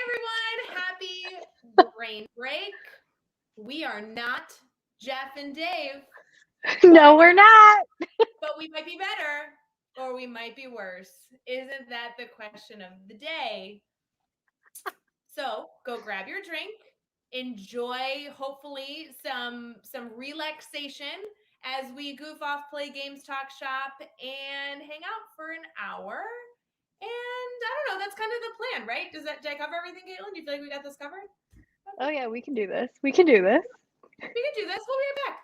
everyone, happy brain break. We are not Jeff and Dave, No, we're not. but we might be better or we might be worse. Isn't that the question of the day? So go grab your drink, enjoy hopefully some relaxation as we goof off, play games, talk shop, and hang out for an hour. And I don't know, that's kind of the plan, right? Did I cover everything, Caitlin? Do you feel like we got this covered? Oh yeah, we can do this. We can do this. We can do this. We'll be right back.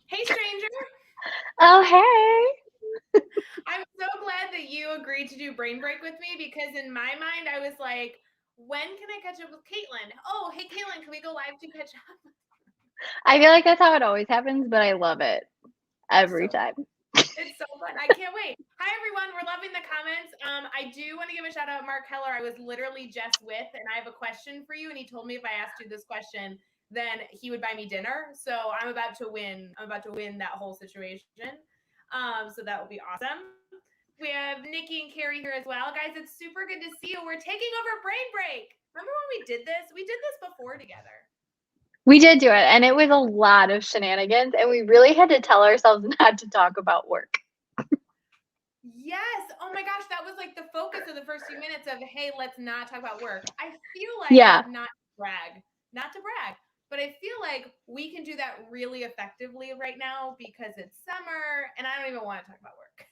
Hey, stranger. Oh hey. I'm so glad that you agreed to do brain break with me because in my mind I was like, when can I catch up with Caitlin? Oh, hey Caitlin, can we go live to catch up? I feel like that's how it always happens, but I love it every time. It's so fun. I can't wait. Hi, everyone. We're loving the comments. I do want to give a shout out Mark Heller. I was literally just with, and I have a question for you. And he told me if I asked you this question, then he would buy me dinner. So I'm about to win. I'm about to win that whole situation. So that will be awesome. We have Nikki and Carrie here as well. Guys, it's super good to see you. We're taking over Brain Break. Remember when we did this? We did this before together. We did do it, and it was a lot of shenanigans, and we really had to tell ourselves not to talk about work. Yes. Oh my gosh, that was like the focus of the first few minutes of, hey, let's not talk about work. I feel like Yeah. not to brag, but I feel like we can do that really effectively right now because it's summer and I don't even want to talk about work.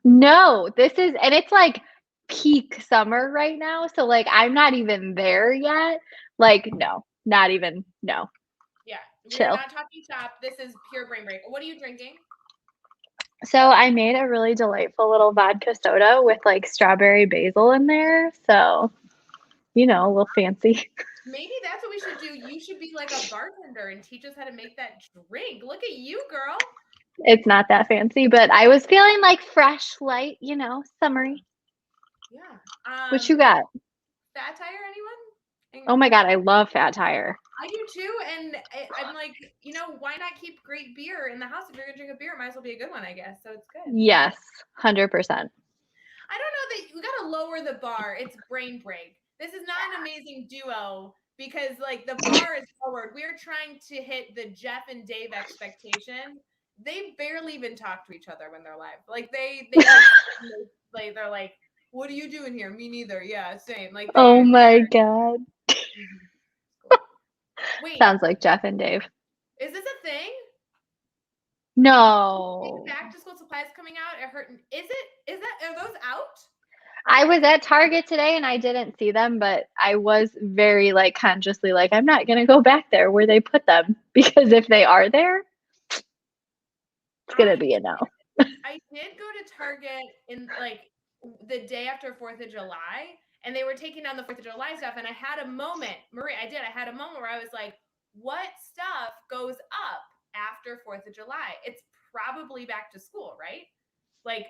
No, and it's like peak summer right now, so like I'm not even there yet. Like no, not even no. Yeah. We Chill. are not talking shop. This is pure brain break. What are you drinking? So I made a really delightful little vodka soda with like strawberry basil in there. So, a little fancy. Maybe that's what we should do. You should be like a bartender and teach us how to make that drink. Look at you, girl. It's not that fancy, but I was feeling like fresh, light, summery. Yeah. What you got? Fat tire, anyone? Oh my God, I love Fat Tire. I do too, and I'm like, why not keep great beer in the house? If you're gonna drink a beer, it might as well be a good one, I guess. So it's good. Yes, 100%. I don't know that we gotta lower the bar. It's brain break. This is not an amazing duo because like the bar is lowered. We're trying to hit the Jeff and Dave expectation. They barely even talk to each other when they're live. Like they like they're like, what are you doing here? Me neither. Yeah, same. Like Oh my God. Cool. Wait. Sounds like Jeff and Dave. Is this a thing? No. Back to school supplies coming out. It hurt. Are those out? I was at Target today and I didn't see them, but I was very like consciously like, I'm not going to go back there where they put them because if they are there, it's going to be a no. I did go to Target in like the day after 4th of July and they were taking down the 4th of July stuff. And I had a moment, Marie, I had a moment where I was like, what stuff goes up after 4th of July? It's probably back to school, right? Like,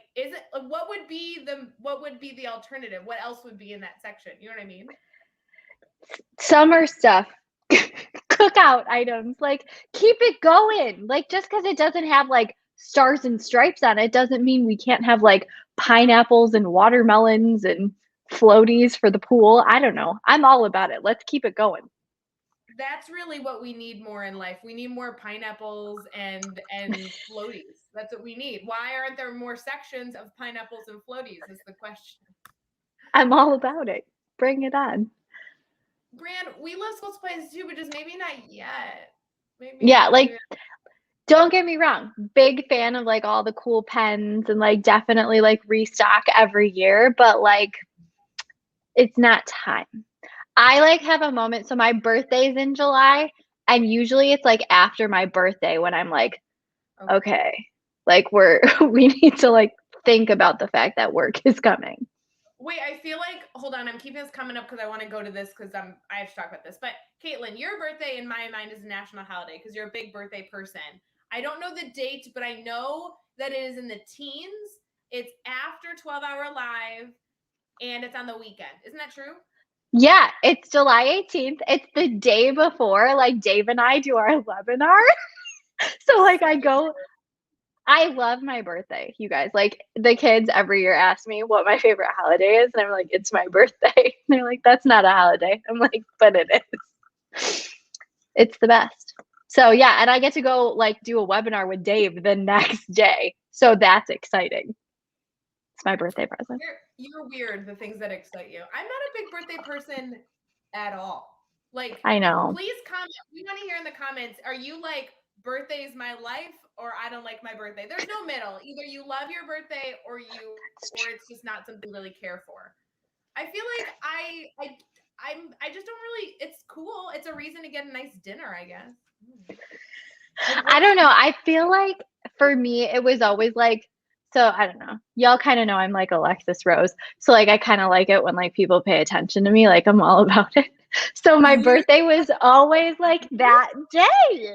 what would be the alternative? What else would be in that section? You know what I mean? Summer stuff, cookout items, like keep it going. Like just because it doesn't have like stars and stripes on it doesn't mean we can't have like pineapples and watermelons and floaties for the pool. I don't know. I'm all about it. Let's keep it going. That's really what we need more in life. We need more pineapples and floaties. That's what we need. Why aren't there more sections of pineapples and floaties is the question. I'm all about it. Bring it on. Brand, we love school supplies too, but just maybe not yet. Maybe Don't get me wrong, big fan of like all the cool pens and like definitely like restock every year, but like it's not time. I like have a moment. So my birthday's in July, and usually it's like after my birthday when I'm like, okay, like we need to like think about the fact that work is coming. Wait, I feel like, hold on, I'm keeping this coming up because I want to go to this because I have to talk about this. But Katlynn, your birthday in my mind is a national holiday because you're a big birthday person. I don't know the date, but I know that it is in the teens. It's after 12-hour live and it's on the weekend. Isn't that true? Yeah, it's July 18th. It's the day before like Dave and I do our webinar. So like I love my birthday, you guys. Like the kids every year ask me what my favorite holiday is, and I'm like, it's my birthday. And they're like, that's not a holiday. I'm like, but it is. It's the best. So yeah, and I get to go like do a webinar with Dave the next day. So that's exciting. It's my birthday present. You're weird, the things that excite you. I'm not a big birthday person at all. Like, I know. please comment. We want to hear in the comments, are you like, birthday is my life, or I don't like my birthday? There's no middle. Either you love your birthday or it's just not something to really care for. I feel like I just don't really, it's cool. It's a reason to get a nice dinner, I guess. I don't know. I feel like for me, it was always like, so I don't know. Y'all kind of know I'm like Alexis Rose. So like I kind of like it when like people pay attention to me, like I'm all about it. So my birthday was always like that day.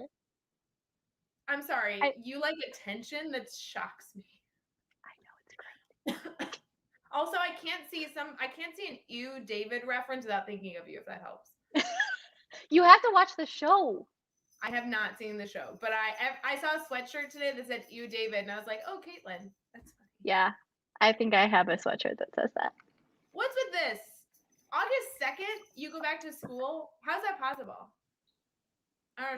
I'm sorry. You like attention? That shocks me. I know, it's great. Also, I can't see an "ew David" reference without thinking of you, if that helps. You have to watch the show. I have not seen the show, but I saw a sweatshirt today that said "ew David," and I was like, oh, Katlynn, that's funny. Yeah, I think I have a sweatshirt that says that. What's with this? August 2nd, you go back to school? How's that possible?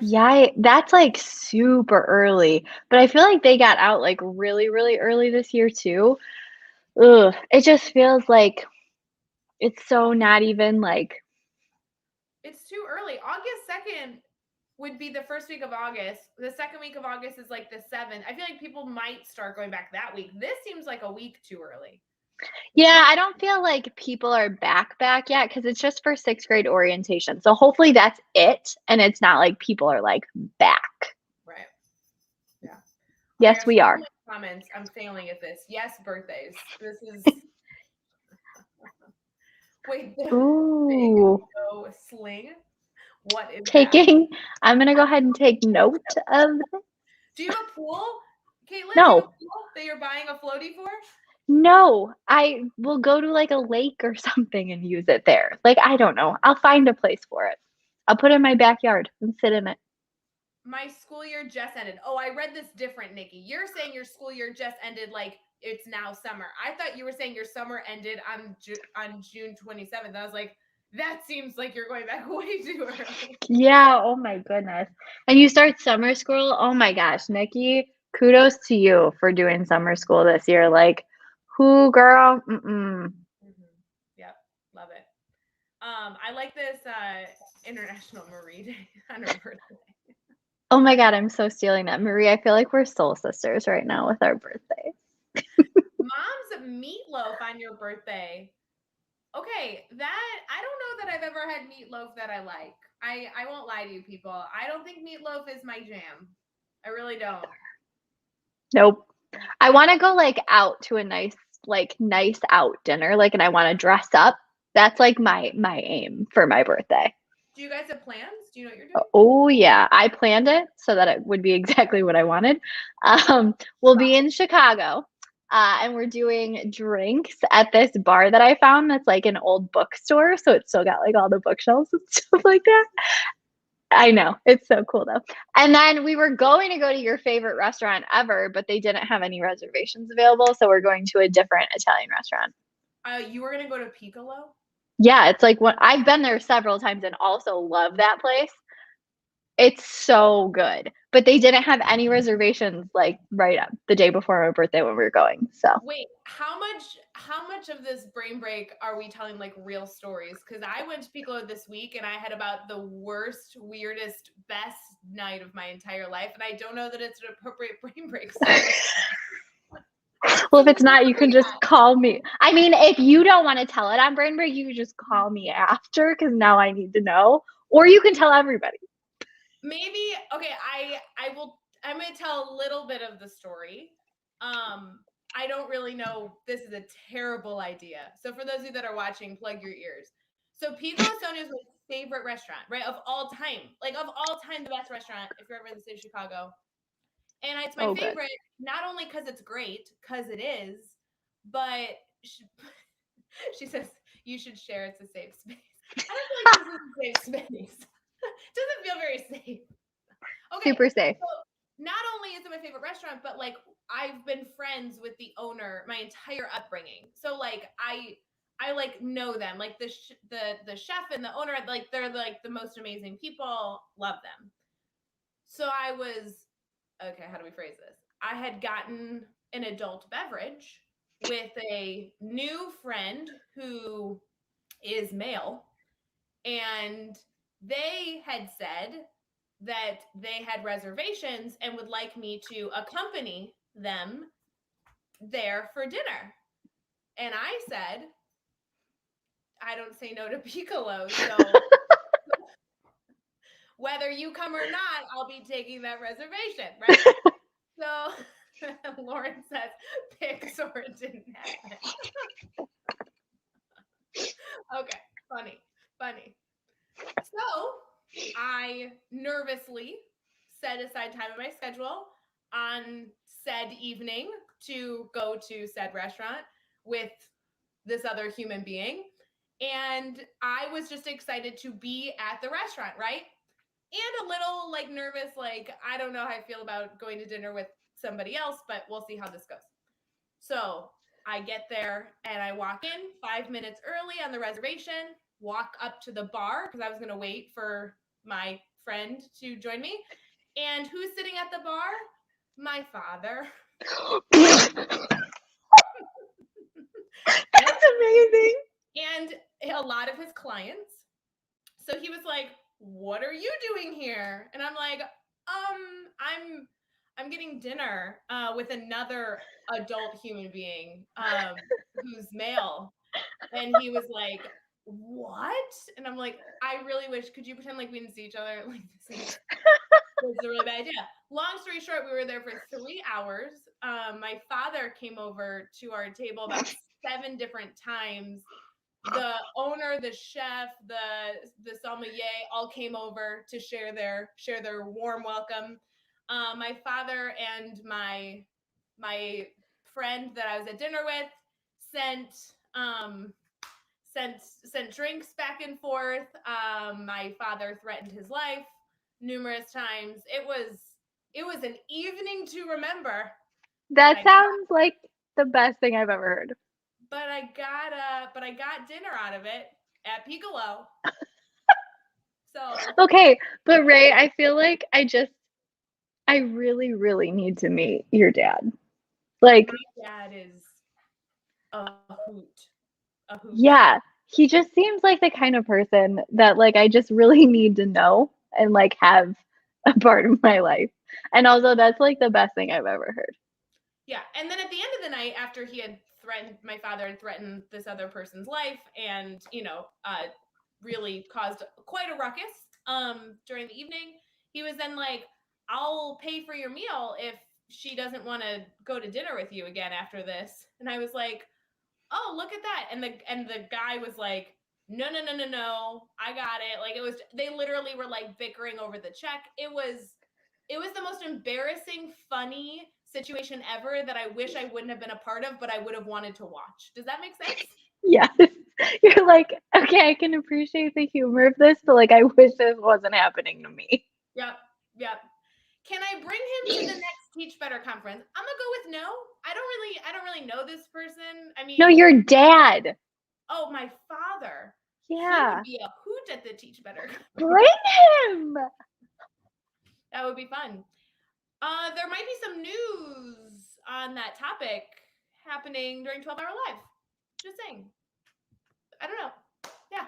Yeah, that's like super early, but I feel like they got out like really, really early this year too. Ugh, it just feels like it's so not even like. It's too early. August 2nd would be the first week of August. The second week of August is like the 7th. I feel like people might start going back that week. This seems like a week too early. Yeah, I don't feel like people are back yet because it's just for 6th grade orientation. So hopefully that's it, and it's not like people are like back. Right. Yeah. Yes, we are. Comments. I'm failing at this. Yes, birthdays. This is. Wait. Ooh. Sling. What is taking? That? I'm gonna go ahead and take note of. Do you have a pool, Katlynn? No. Do you have a pool that you're buying a floaty for? No, I will go to like a lake or something and use it there. Like I don't know. I'll find a place for it. I'll put it in my backyard and sit in it. My school year just ended. Oh, I read this different, Nikki. You're saying your school year just ended like it's now summer. I thought you were saying your summer ended on June 27th. I was like, that seems like you're going back way too early. Yeah, oh my goodness. And you start summer school? Oh my gosh, Nikki, kudos to you for doing summer school this year. Like, who, girl? Yep, love it. I like this International Marie Day on her birthday. Oh my God, I'm so stealing that. Marie, I feel like we're soul sisters right now with our birthdays. Mom's meatloaf on your birthday. Okay, that I don't know that I've ever had meatloaf that I like. I won't lie to you people. I don't think meatloaf is my jam. I really don't. Nope. I want to go like out to a nice out dinner, like, and I want to dress up. That's like my aim for my birthday. Do you guys have plans? Do you know what you're doing? Oh yeah, I planned it so that it would be exactly what I wanted. We'll be in Chicago. And we're doing drinks at this bar that I found that's like an old bookstore. So it's still got like all the bookshelves and stuff like that. I know. It's so cool though. And then we were going to go to your favorite restaurant ever, but they didn't have any reservations available. So we're going to a different Italian restaurant. You were going to go to Piccolo? Yeah, it's like I've been there several times and also love that place. It's so good. But they didn't have any reservations like right up the day before my birthday when we were going. So Wait, how much of this brain break are we telling like real stories? Because I went to Piccolo this week and I had about the worst, weirdest, best night of my entire life, and I don't know that it's an appropriate brain break story. well, So if it's not, you what can do we just call me. I mean, if you don't want to tell it on Brain Break, you can just call me after because now I need to know. Or you can tell everybody. Maybe okay, I'm gonna tell a little bit of the story. I don't really know. This is a terrible idea. So for those of you that are watching, plug your ears. So Piccolo Sonia is my favorite restaurant, right? Of all time. Like of all time, the best restaurant if you're ever in the city of Chicago. And it's my Oh, good. favorite, not only because it's great, because it is, but she says you should share. It's a safe space. I don't feel like this is a safe space. Doesn't feel very safe. Okay, Super safe. so not only is it my favorite restaurant, but like I've been friends with the owner my entire upbringing. So like I like know them. Like the chef and the owner, like they're like the most amazing people. Love them. So I was okay. How do we phrase this? I had gotten an adult beverage with a new friend who is male, and they had said that they had reservations and would like me to accompany them there for dinner. And I said, I don't say no to Piccolo. So whether you come or not, I'll be taking that reservation, right? So Lauren says, pics or it didn't happen. Okay, funny. So I nervously set aside time in my schedule on said evening to go to said restaurant with this other human being. And I was just excited to be at the restaurant, right? And a little like nervous, like, I don't know how I feel about going to dinner with somebody else, but we'll see how this goes. So I get there and I walk in 5 minutes early on the reservation, walk up to the bar because I was going to wait for my friend to join me. And who's sitting at the bar? My father. That's amazing. And a lot of his clients. So he was like, "What are you doing here?" And I'm like, I'm getting dinner with another adult human being who's male." And he was like, "What?" And I'm like, "I really wish, could you pretend like we didn't see each other? Like this is a really bad idea." Long story short, we were there for 3 hours. My father came over to our table about 7 different times. The owner, the chef, the sommelier all came over to share their warm welcome. My father and my friend that I was at dinner with sent sent drinks back and forth. My father threatened his life numerous times. It was an evening to remember. That sounds like the best thing I've ever heard. But I got dinner out of it at Piccolo. So okay, but Rae, I feel like I really, really need to meet your dad. Like, my dad is a hoot. A hoot. yeah, he just seems like the kind of person that like I just really need to know and like have a part of my life. And also that's like the best thing I've ever heard. Yeah. And then at the end of the night, after he had threatened, my father had threatened this other person's life and, really caused quite a ruckus during the evening, he was then like, "I'll pay for your meal if she doesn't want to go to dinner with you again after this." And I was like, "Oh, look at that." And the guy was like, "No, I got it." Like they literally were like bickering over the check. It was the most embarrassing, funny situation ever that I wish I wouldn't have been a part of, but I would have wanted to watch. Does that make sense? Yeah. You're like, okay, I can appreciate the humor of this, but like I wish this wasn't happening to me. Yep. Can I bring him to the next Teach Better conference? I'm gonna go with no. I don't really know this person. I mean, no, your dad. Oh, my father. Yeah. He would be a hoot at the Teach Better. Bring him. That would be fun. There might be some news on that topic happening during 12 Hour Live. Just saying. I don't know. Yeah.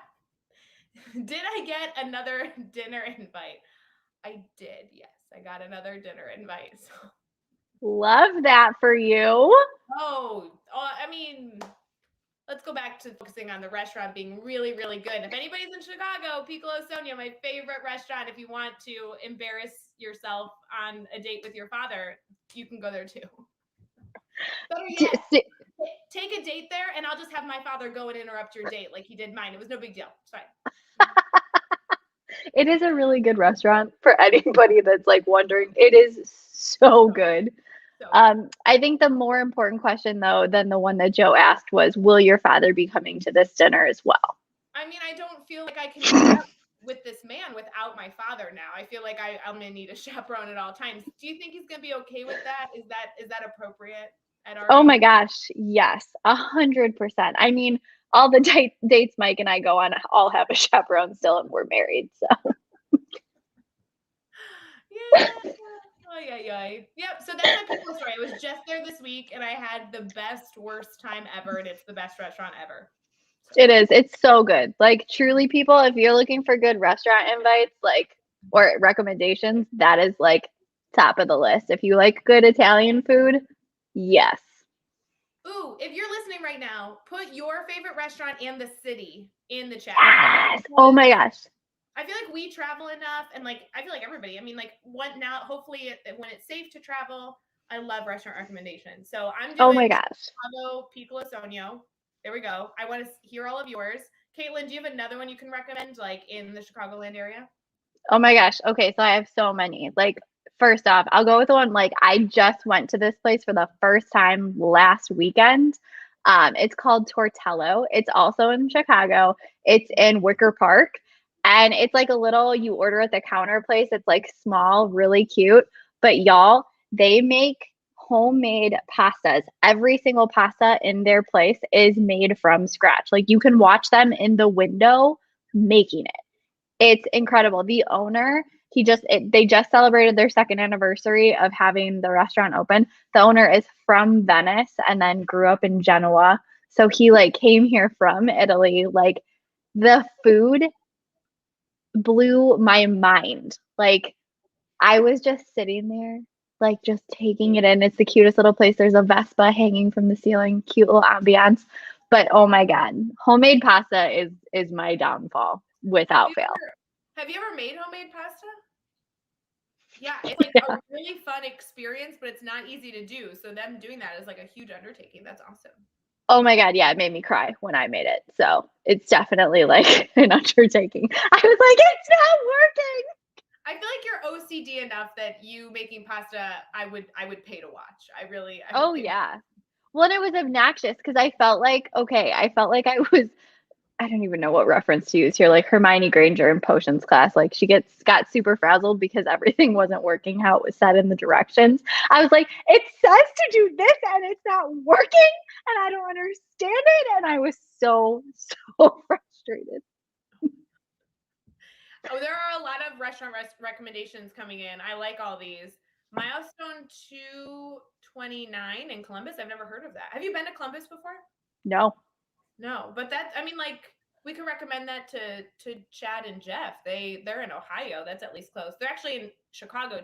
Did I get another dinner invite? I did. Yes, I got another dinner invite. So. Love that for you. I mean, let's go back to focusing on the restaurant being really, really good. If anybody's in Chicago, Piccolo Sonia, my favorite restaurant. If you want to embarrass yourself on a date with your father, you can go there too. Better yet, take a date there, and I'll just have my father go and interrupt your date like he did mine. It was no big deal. It's fine. It is a really good restaurant for anybody that's like wondering. It is so good. I think the more important question though than the one that Joe asked was, will your father be coming to this dinner as well? I mean, I don't feel like I can meet up with this man without my father now. I feel like I'm gonna need a chaperone at all times. Do you think he's gonna be okay with that? Is that appropriate at our age? My gosh, yes, 100%. I mean, all the dates Mike and I go on all have a chaperone still, and we're married, so. Yeah. Yep. So that's my Piccolo story. I was just there this week, and I had the best, worst time ever, and it's the best restaurant ever. So. It is. It's so good. Like, truly, people, if you're looking for good restaurant invites, like, or recommendations, that is like top of the list. If you like good Italian food, yes. Ooh, if you're listening right now, put your favorite restaurant and the city in the chat. Yes. Oh my gosh. I feel like we travel enough, and like I feel like everybody. I mean, like what now? Hopefully, when it's safe to travel, I love restaurant recommendations. So I'm doing. Oh my gosh. Chicago Piccolo Sonio. There we go. I want to hear all of yours. Caitlin, do you have another one you can recommend, like in the Chicagoland area? Oh my gosh. Okay, so I have so many. Like, first off, I'll go with the one, like, I just went to this place for the first time last weekend. It's called Tortello. It's also in Chicago. It's in Wicker Park. And it's like a little, you order at the counter place. It's like small, really cute. But y'all, they make homemade pastas. Every single pasta in their place is made from scratch. Like, you can watch them in the window making it. It's incredible. The owner, they just celebrated their second anniversary of having the restaurant open. The owner is from Venice and then grew up in Genoa. So he like came here from Italy. Like, the food blew my mind. Like, I was just sitting there, like, just taking it in. It's the cutest little place. There's a Vespa hanging from the ceiling, cute little ambiance. But oh my God, homemade pasta is my downfall without fail. Have you ever made homemade pasta? Yeah, it's like a really fun experience, but it's not easy to do. So them doing that is like a huge undertaking. That's awesome. Oh my God, yeah, it made me cry when I made it. So it's definitely like an undertaking. I was like, it's not working. I feel like you're OCD enough that you making pasta, I would pay to watch. Oh yeah. Well, and it was obnoxious because I felt like I was, I don't even know what reference to use here, like Hermione Granger in potions class. Like, she got super frazzled because everything wasn't working how it was said in the directions. I was like, it says to do this and it's not working and I don't understand it. And I was so frustrated. Oh, there are a lot of restaurant recommendations coming in. I like all these. Milestone 229 in Columbus. I've never heard of that. Have you been to Columbus before? No. No, but that's, I mean, like, we can recommend that to Chad and Jeff. They're in Ohio. That's at least close. They're actually in Chicago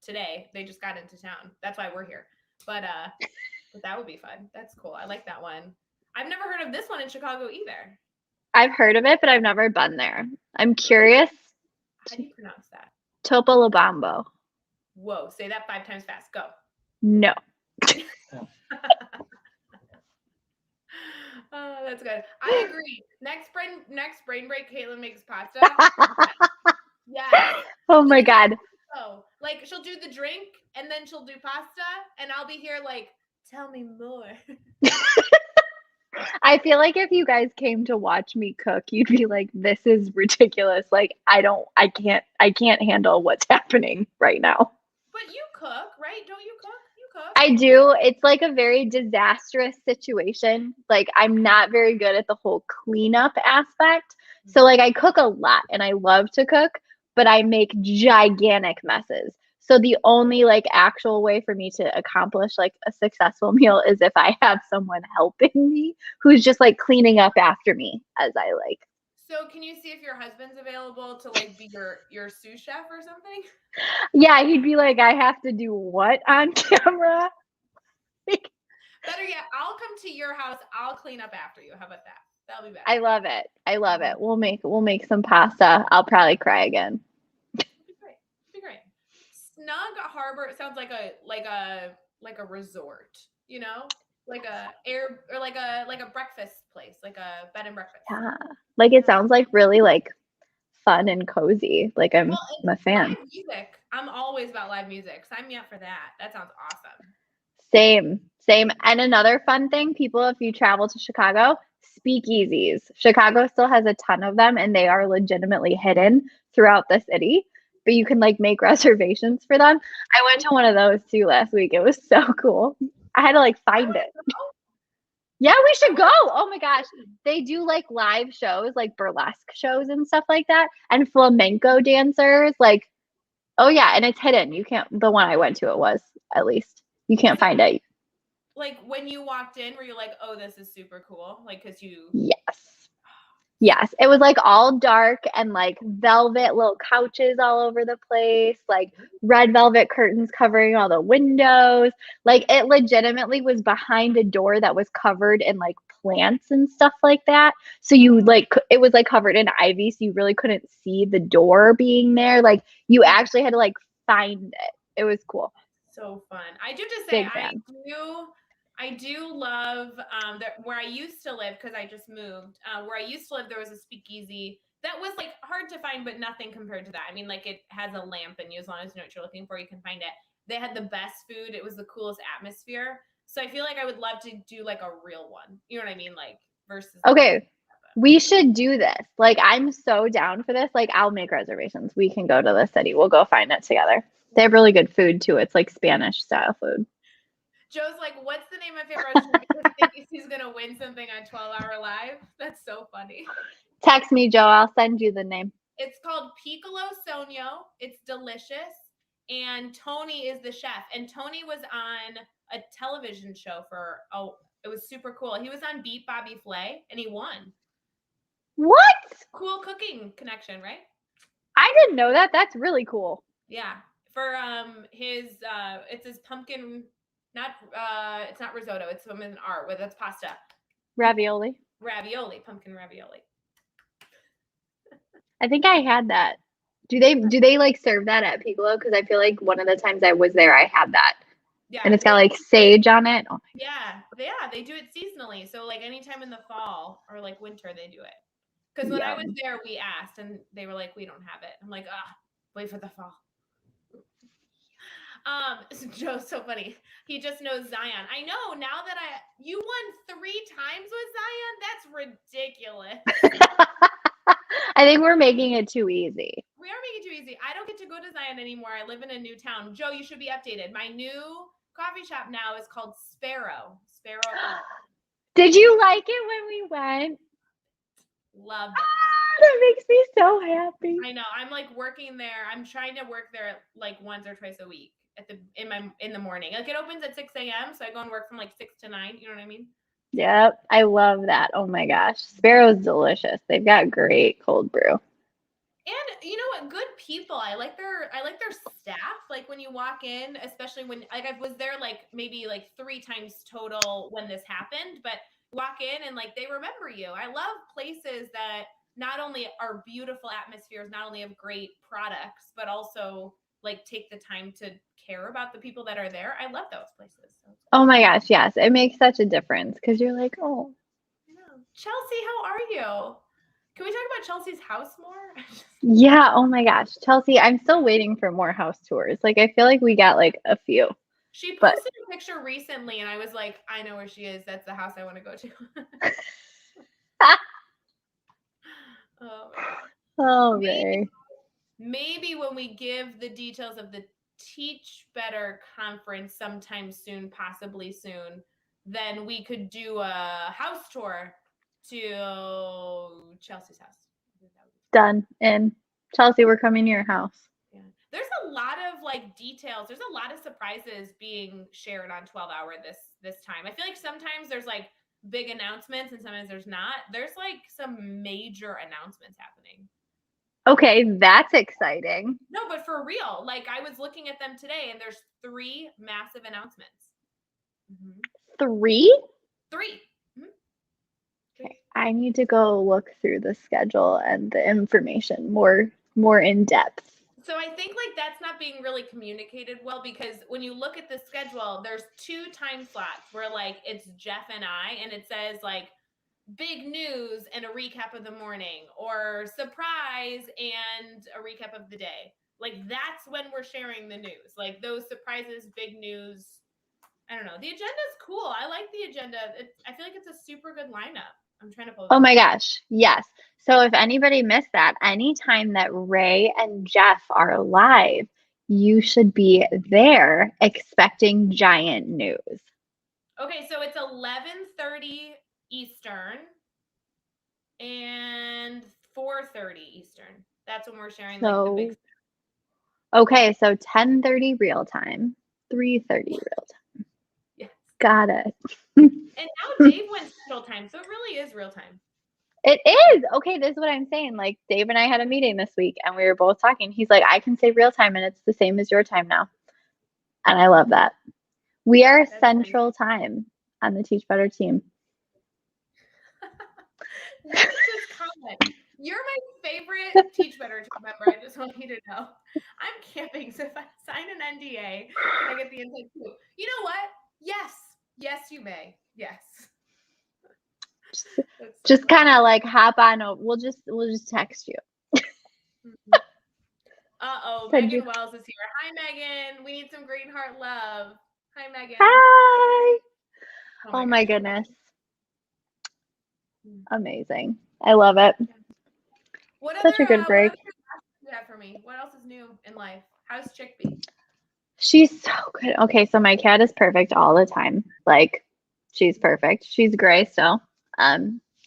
today. They just got into town. That's why we're here. But that would be fun. That's cool. I like that one. I've never heard of this one in Chicago either. I've heard of it, but I've never been there. I'm curious. How do you pronounce that? Topolobambo. Whoa, say that 5 times fast. Go. No. Oh, that's good. I agree. Next brain break, Caitlin makes pasta. Yes. Oh my God. Oh, like she'll do the drink and then she'll do pasta, and I'll be here like, tell me more. I feel like if you guys came to watch me cook, you'd be like, this is ridiculous. Like, I can't handle what's happening right now. But you cook, right? Don't you cook? You cook. I do. It's like a very disastrous situation. Like, I'm not very good at the whole cleanup aspect. So like, I cook a lot and I love to cook, but I make gigantic messes. So the only like actual way for me to accomplish like a successful meal is if I have someone helping me who's just like cleaning up after me as I like. So can you see if your husband's available to like be your sous chef or something? Yeah, he'd be like, I have to do what on camera? Better yet, I'll come to your house. I'll clean up after you. How about that? That'll be better. I love it. I love it. We'll make some pasta. I'll probably cry again. It'll be great. It'll be great. Snug Harbor. It sounds like a resort. You know, like a air or like a breakfast place, like a bed and breakfast. Yeah. Like it sounds like really like fun and cozy. Like I'm a fan. Live music. I'm always about live music. Sign me up for that. That sounds awesome. Same. And another fun thing, people, if you travel to Chicago, speakeasies. Chicago still has a ton of them and they are legitimately hidden throughout the city, but you can like make reservations for them. I went to one of those too last week. It was so cool. I had to like find it. Yeah, we should go. Oh my gosh. They do like live shows, like burlesque shows and stuff like that, and flamenco dancers. Like, oh yeah, and it's hidden. You can't, the one I went to, it was at least. You can't find it. Like when you walked in, were you like, oh, this is super cool? Like, because you. Yes. It was like all dark and like velvet little couches all over the place, like red velvet curtains covering all the windows. Like it legitimately was behind a door that was covered in like plants and stuff like that. So you like, it was like covered in ivy. So you really couldn't see the door being there. Like you actually had to like find it. It was cool. So fun. I do just say, Big fan. I do love where I used to live, because I just moved. Where I used to live, there was a speakeasy that was like hard to find, but nothing compared to that. I mean, like it has a lamp, and you, as long as you know what you're looking for, you can find it. They had the best food. It was the coolest atmosphere. So I feel like I would love to do like a real one. You know what I mean? Like versus. Okay. We should do this. Like, I'm so down for this. Like, I'll make reservations. We can go to the city. We'll go find it together. They have really good food too. It's like Spanish style food. Joe's like, what's the name of your restaurant? Because he thinks he's going to win something on 12 Hour Live. That's so funny. Text me, Joe. I'll send you the name. It's called Piccolo Sonio. It's delicious. And Tony is the chef. And Tony was on a television show it was super cool. He was on Beat Bobby Flay and he won. What? Cool cooking connection, right? I didn't know that. That's really cool. Yeah. For it's his pumpkin, it's not risotto, it's something with an R, where that's pasta. Ravioli. Pumpkin ravioli. I think I had that. Do they like serve that at Piccolo? Because I feel like one of the times I was there, I had that. Yeah. And it's got like sage on it. Oh yeah, they do it seasonally. So like anytime in the fall or like winter, they do it. Because when I was there, we asked and they were like, we don't have it. I'm like, wait for the fall. Joe's so funny. He just knows Zion. I know, now that you won 3 times with Zion, that's ridiculous. I think we're making it too easy. We are making it too easy. I don't get to go to Zion anymore. I live in a new town. Joe, you should be updated. My new coffee shop now is called Sparrow. Did you like it when we went? Love it. That makes me so happy. I know. I'm like working there. I'm trying to work there like once or twice a week in the morning. Like it opens at 6 a.m. So I go and work from like 6 to 9. You know what I mean? Yep. I love that. Oh my gosh. Sparrow's delicious. They've got great cold brew. And you know what? Good people. I like their staff. Like when you walk in, especially when like I was there like maybe like 3 times total when this happened, but walk in and like they remember you. I love places that not only are beautiful atmospheres, not only have great products, but also like take the time to care about the people that are there. I love those places. Oh my gosh, yes. It makes such a difference because you're like, oh. I know. Chelsea, how are you? Can we talk about Chelsea's house more? Yeah, oh my gosh. Chelsea, I'm still waiting for more house tours. Like I feel like we got like a few. She posted a picture recently and I was like, I know where she is. That's the house I want to go to. Oh, Rae. Maybe when we give the details of the Teach Better conference sometime soon, possibly soon, then we could do a house tour to Chelsea's house. Done. And Chelsea, we're coming to your house. Yeah. there's a lot of like details. There's a lot of surprises being shared on 12 Hour this time. I feel like sometimes there's like big announcements and sometimes there's not. There's like some major announcements happening. Okay, that's exciting. No, but for real, like I was looking at them today and there's 3 massive announcements. Mm-hmm. 3? 3. Mm-hmm. Okay, I need to go look through the schedule and the information more in depth. So I think like that's not being really communicated well, because when you look at the schedule, there's 2 time slots where like it's Jeff and I, and it says like big news and a recap of the morning, or surprise and a recap of the day. Like that's when we're sharing the news. Like those surprises, big news. I don't know. The agenda's cool. I like the agenda. I feel like it's a super good lineup. I'm trying to pull it Oh up. my gosh, yes. So if anybody missed that, anytime that Rae and Jeff are live, you should be there expecting giant news. Okay, so it's 11:30 Eastern and 4:30 Eastern. That's when we're sharing like the big. Okay, so 10:30 real time, 3:30 real time. Yes. Got it. And now Dave went Central Time, so it really is real time. It is. Okay, this is what I'm saying. Like Dave and I had a meeting this week and we were both talking. He's like, I can say real time and it's the same as your time now. And I love that. We are That's Central Time on the Teach Better team. Look at this comment. You're my favorite Teach Better team member. I just want you to know. I'm camping, so if I sign an NDA, can I get the inside scoop? You know what? Yes. Yes, you may. Yes. Just kind of like hop on. We'll just text you. Mm-hmm. Uh-oh, Megan Wells is here. Hi, Megan. We need some green heart love. Hi, Megan. Hi. Oh my goodness. Amazing. I love it. What Such a good break. What do you have for me? What else is new in life? How's Chickpea? She's so good. Okay, so my cat is perfect all the time. Like, she's perfect. She's gray still.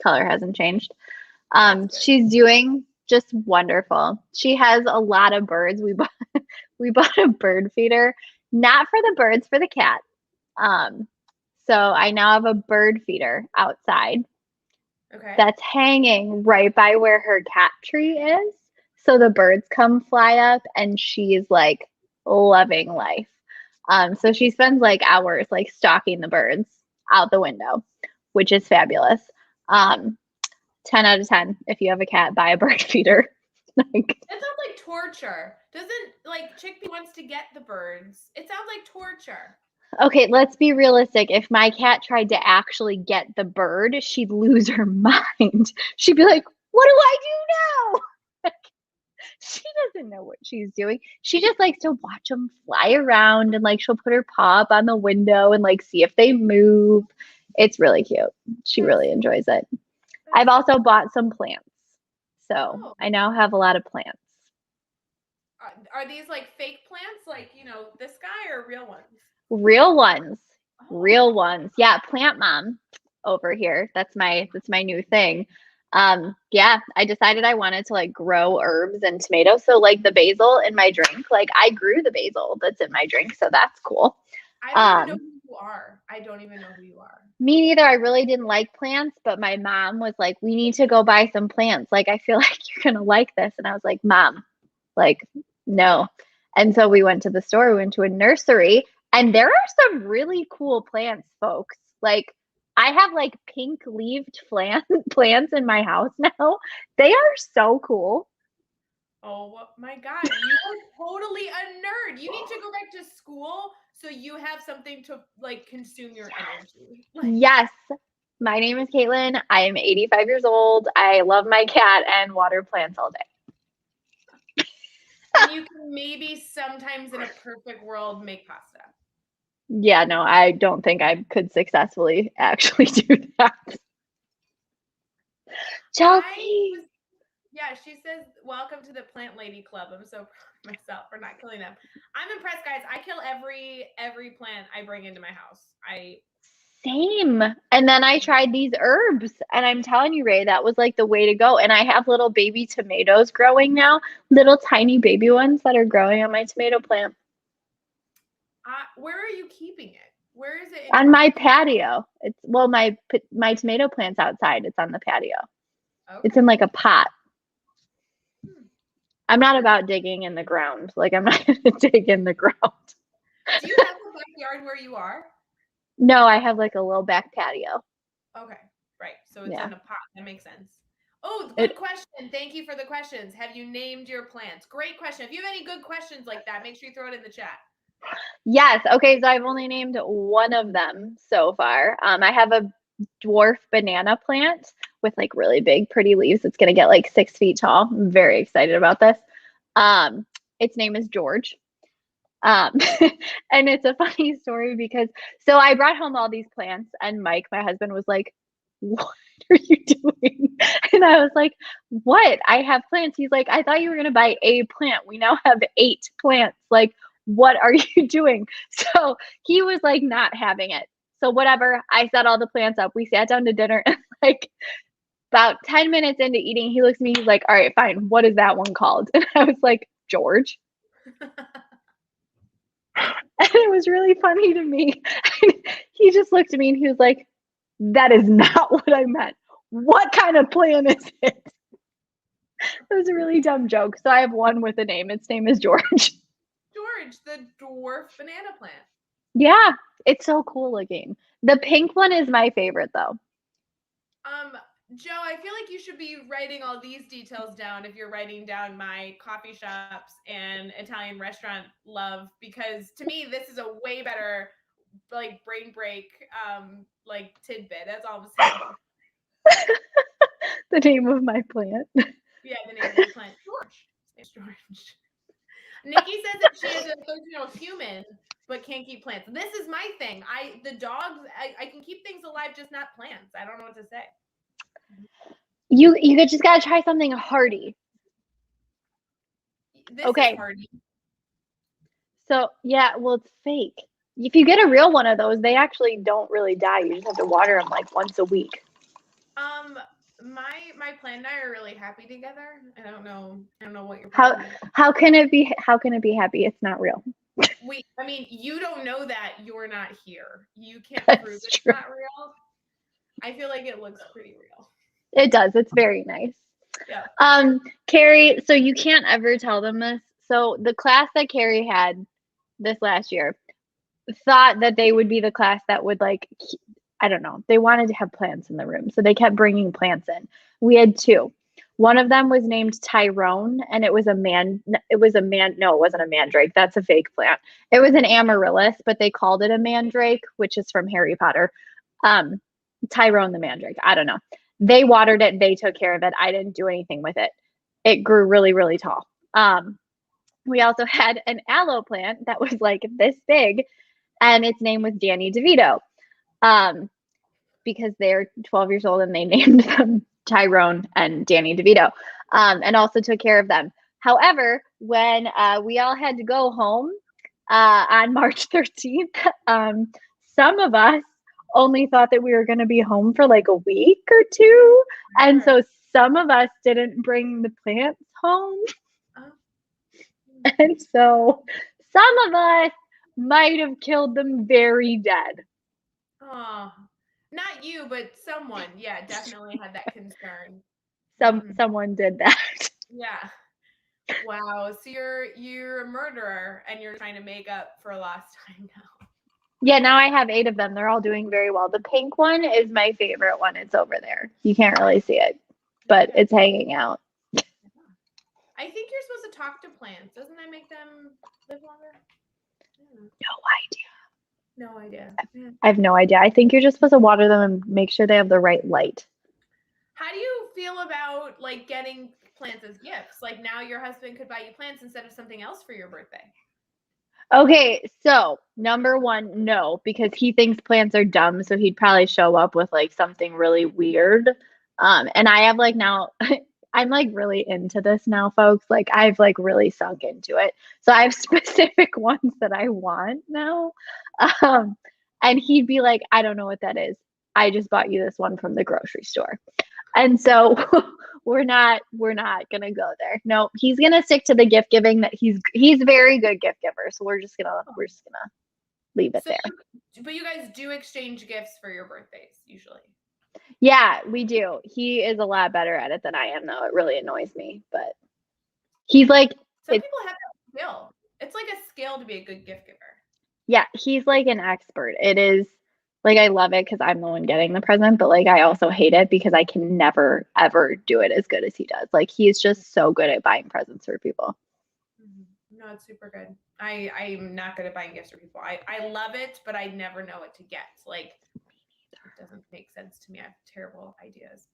Color hasn't changed. She's doing just wonderful. She has a lot of birds. We bought a bird feeder, not for the birds, for the cat. So I now have a bird feeder outside. Okay. That's hanging right by where her cat tree is. So the birds come fly up and she's like loving life. So she spends like hours like stalking the birds out the window, which is fabulous. 10 out of 10. If you have a cat, buy a bird feeder. It sounds like torture. Doesn't like Chickpea wants to get the birds. It sounds like torture. Okay, let's be realistic. If my cat tried to actually get the bird, she'd lose her mind. She'd be like, what do I do now? She doesn't know what she's doing. She just likes to watch them fly around and like she'll put her paw up on the window and like see if they move. It's really cute. She really enjoys it. I've also bought some plants. So I now have a lot of plants. Are these like fake plants, like, you know, this guy, or real ones? Real ones. Real ones. Yeah, plant mom over here. That's my new thing. Yeah, I decided I wanted to like grow herbs and tomatoes. So like the basil in my drink, like I grew the basil that's in my drink, so that's cool. I don't even know who you are. I don't even know who you are. Me neither. I really didn't like plants, but my mom was like, we need to go buy some plants. Like, I feel like you're gonna like this. And I was like, Mom, like, no. And so we went to the store, we went to a nursery, and there are some really cool plants, folks. Like, I have like pink leaved plants in my house now. They are so cool. Oh my God, you are totally a nerd. You need to go back to school so you have something to like consume your energy. Yes. My name is Katlynn. I am 85 years old. I love my cat and water plants all day. And you can maybe sometimes in a perfect world make pasta. Yeah, no, I don't think I could successfully actually do that. Chelsea. Yeah, she says, welcome to the Plant Lady Club. I'm so proud of myself for not killing them. I'm impressed, guys. I kill every plant I bring into my house. Same. And then I tried these herbs, and I'm telling you, Ray, that was like the way to go. And I have little baby tomatoes growing now, little tiny baby ones that are growing on my tomato plant. Where are you keeping it? Where is it? On my patio. It's well, my tomato plant's outside. It's on the patio. Okay. It's in like a pot. I'm not about digging in the ground. Like, I'm not going to dig in the ground. Do you have a backyard where you are? No, I have like a little back patio. Okay, right. So it's Yeah. in a pot. That makes sense. Oh, good question. Thank you for the questions. Have you named your plants? Great question. If you have any good questions like that, make sure you throw it in the chat. Yes. Okay. So I've only named one of them so far. I have a dwarf banana plant with like really big, pretty leaves. It's going to get like 6 feet tall. I'm very excited about this. Its name is George. And it's a funny story because so I brought home all these plants, and Mike, my husband, was like, "What are you doing?" And I was like, "What? I have plants." He's like, "I thought you were going to buy a plant. We now have 8 plants. Like, what are you doing?" So he was like not having it. So whatever, I set all the plants up. We sat down to dinner, and like about 10 minutes into eating, he looks at me, he's like, "All right, fine. What is that one called?" And I was like, "George." And it was really funny to me. He just looked at me and he was like, "That is not what I meant. What kind of plant is it?" It was a really dumb joke. So I have one with a name. Its name is George. George, the dwarf banana plant. Yeah, it's so cool looking. The pink one is my favorite though. Joe, I feel like you should be writing all these details down if you're writing down my coffee shops and Italian restaurant love, because to me this is a way better like brain break like tidbit. That's all I'm saying. The name of my plant. Yeah, the name of your plant. George. It's George. Nikki says that she is a 13-year-old human but can't keep plants. This is my thing. The dogs, I can keep things alive, just not plants. I don't know what to say. You just gotta try something hardy. This okay. is hardy. So yeah, well, it's fake. If you get a real one of those, they actually don't really die. You just have to water them like once a week. My plant and I are really happy together. I don't know what you're. How can it be happy? It's not real. I mean, you don't know that you're not here. You can't prove it's true. not real. I feel like it looks pretty real. It does. It's very nice. Yeah. Carrie, so you can't ever tell them this. So the class that Carrie had this last year thought that they would be the class that would like, I don't know, they wanted to have plants in the room. So they kept bringing plants in. We had 2. One of them was named Tyrone, and it wasn't a mandrake. That's a fake plant. It was an amaryllis, but they called it a mandrake, which is from Harry Potter. Tyrone the mandrake. I don't know. They watered it. They took care of it. I didn't do anything with it. It grew really, really tall. We also had an aloe plant that was like this big, and its name was Danny DeVito, because they're 12 years old and they named them Tyrone and Danny DeVito, and also took care of them. However, when we all had to go home on March 13th, some of us only thought that we were going to be home for like a week or 2. And so some of us didn't bring the plants home. And so some of us might have killed them very dead. Oh, not you, but someone. Yeah, definitely had that concern. Someone did that. Yeah. Wow. So you're a murderer and you're trying to make up for lost time now. Yeah, now I have 8 of them. They're all doing very well. The pink one is my favorite one. It's over there. You can't really see it, but it's hanging out. I think you're supposed to talk to plants. Doesn't that make them live longer? No idea. I have no idea. I think you're just supposed to water them and make sure they have the right light. How do you feel about like getting plants as gifts? Like now your husband could buy you plants instead of something else for your birthday. Okay, so number 1, no, because he thinks plants are dumb, so he'd probably show up with like something really weird. And I have like now I'm like really into this now, folks. Like I've like really sunk into it. So I have specific ones that I want now. And he'd be like, I don't know what that is. I just bought you this one from the grocery store. And so we're not gonna go there. No, he's gonna stick to the gift giving that he's very good gift giver. So we're just gonna leave it there. But you guys do exchange gifts for your birthdays usually. Yeah, we do. He is a lot better at it than I am, though. It really annoys me, but he's like, some people have that skill. It's like a skill to be a good gift giver. Yeah, he's like an expert. It is like I love it because I'm the one getting the present, but like I also hate it because I can never ever do it as good as he does. Like he's just so good at buying presents for people. No, it's super good. I'm not good at buying gifts for people. I love it, but I never know what to get. Like it doesn't make sense to me. I have terrible ideas.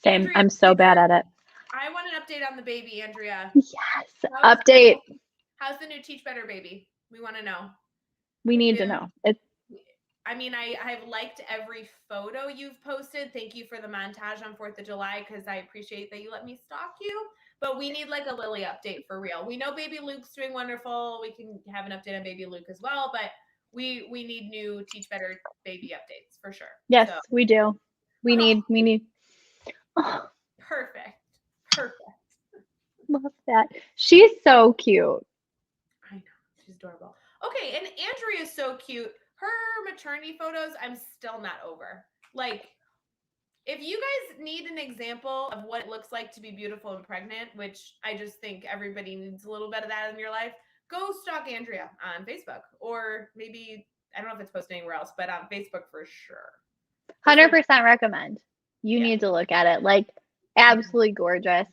Same. Andrea, I'm so bad at it. I want an update on the baby, Andrea. Yes. Update. How's the new Teach Better baby? We want to know. We need to know. I mean, I have liked every photo you've posted. Thank you for the montage on 4th of July because I appreciate that you let me stalk you. But we need like a Lily update for real. We know baby Luke's doing wonderful. We can have an update on baby Luke as well. But we need new Teach Better baby updates for sure. Yes, so. We do. We need. Oh. Perfect. Love that. She's so cute. I know. She's adorable. Okay, and Andrea is so cute. Her maternity photos, I'm still not over. Like, if you guys need an example of what it looks like to be beautiful and pregnant, which I just think everybody needs a little bit of that in your life, go stalk Andrea on Facebook. Or maybe, I don't know if it's posted anywhere else, but on Facebook for sure. 100% recommend. You need to look at it. Like, absolutely gorgeous.